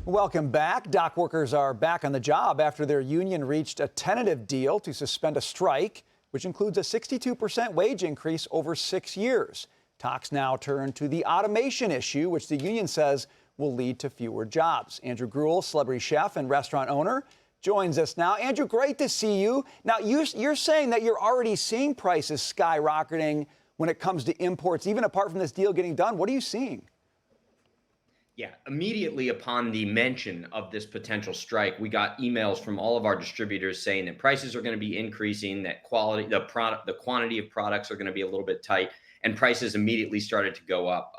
Welcome back. Dock workers are back on the job after their union reached a tentative deal to suspend a strike, which includes a 62% wage increase over 6 years. Talks now turn to the automation issue, which the union says will lead to fewer jobs. Andrew Gruel, celebrity chef and restaurant owner, joins us now. Andrew, great to see you. Now, you're saying that you're already seeing prices skyrocketing when it comes to imports, even apart from this deal getting done. What are you seeing? Yeah, immediately upon the mention of this potential strike, we got emails from all of our distributors saying that prices are going to be increasing, that the quantity of products are going to be a little bit tight, and prices immediately started to go up.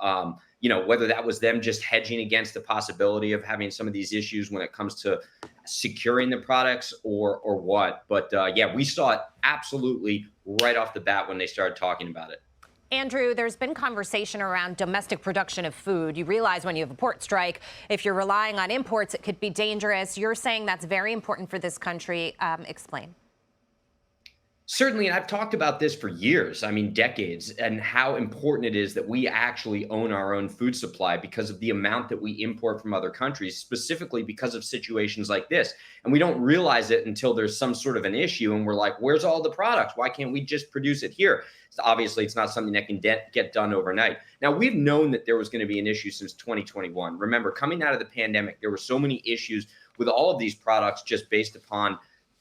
Whether that was them just hedging against the possibility of having some of these issues when it comes to securing the products or what. But yeah, we saw it absolutely right off the bat when they started talking about it. Andrew, there's been conversation around domestic production of food. You realize when you have a port strike, if you're relying on imports, it could be dangerous. You're saying that's very important for this country. Explain. Certainly, and I've talked about this for years, I mean, decades, and how important it is that we actually own our own food supply because of the amount that we import from other countries, specifically because of situations like this. And we don't realize it until there's some sort of an issue and we're like, where's all the products? Why can't we just produce it here? So obviously, it's not something that can get done overnight. Now, we've known that there was going to be an issue since 2021. Remember, coming out of the pandemic, there were so many issues with all of these products just based upon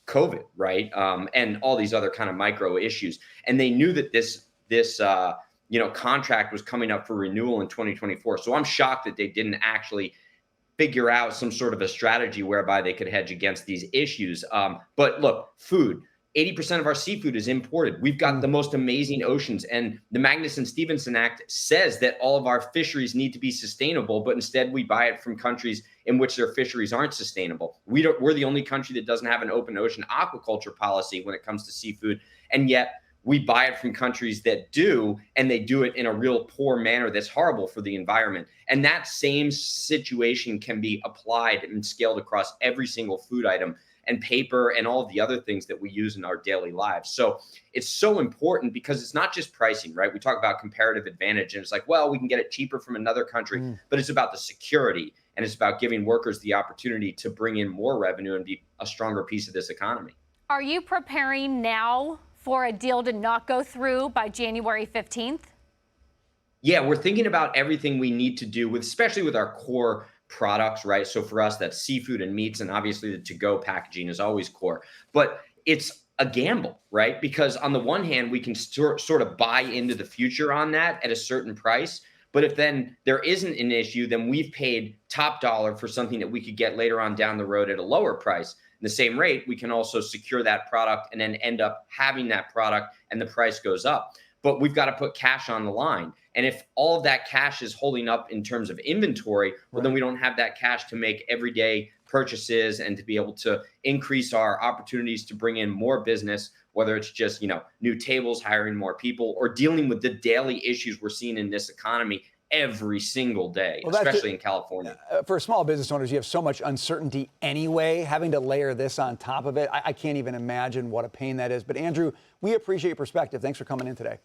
COVID, right? And all these other kind of micro issues. And they knew that this contract was coming up for renewal in 2024. So I'm shocked that they didn't actually figure out some sort of a strategy whereby they could hedge against these issues. But look, food. 80% of our seafood is imported. We've got the most amazing oceans. And the Magnuson-Stevenson Act says that all of our fisheries need to be sustainable, but instead we buy it from countries in which their fisheries aren't sustainable. We're the only country that doesn't have an open ocean aquaculture policy when it comes to seafood. And yet we buy it from countries that do, and they do it in a real poor manner that's horrible for the environment. And that same situation can be applied and scaled across every single food item and paper and all of the other things that we use in our daily lives. So it's so important because it's not just pricing, right? We talk about comparative advantage and it's like, well, we can get it cheaper from another country, but it's about the security and it's about giving workers the opportunity to bring in more revenue and be a stronger piece of this economy. Are you preparing now for a deal to not go through by January 15th? Yeah, we're thinking about everything we need to do especially with our core products, right? So for us, that's seafood and meats, and obviously the to-go packaging is always core. But it's a gamble, right? Because on the one hand, we can sort of buy into the future on that at a certain price. But if then there isn't an issue, then we've paid top dollar for something that we could get later on down the road at a lower price. In the same rate, we can also secure that product and then end up having that product and the price goes up. But we've got to put cash on the line. And if all of that cash is holding up in terms of inventory, well, then we don't have that cash to make everyday purchases and to be able to increase our opportunities to bring in more business, whether it's just, new tables, hiring more people, or dealing with the daily issues we're seeing in this economy every single day, especially in California. For small business owners, you have so much uncertainty anyway. Having to layer this on top of it, I can't even imagine what a pain that is. But Andrew, we appreciate your perspective. Thanks for coming in today.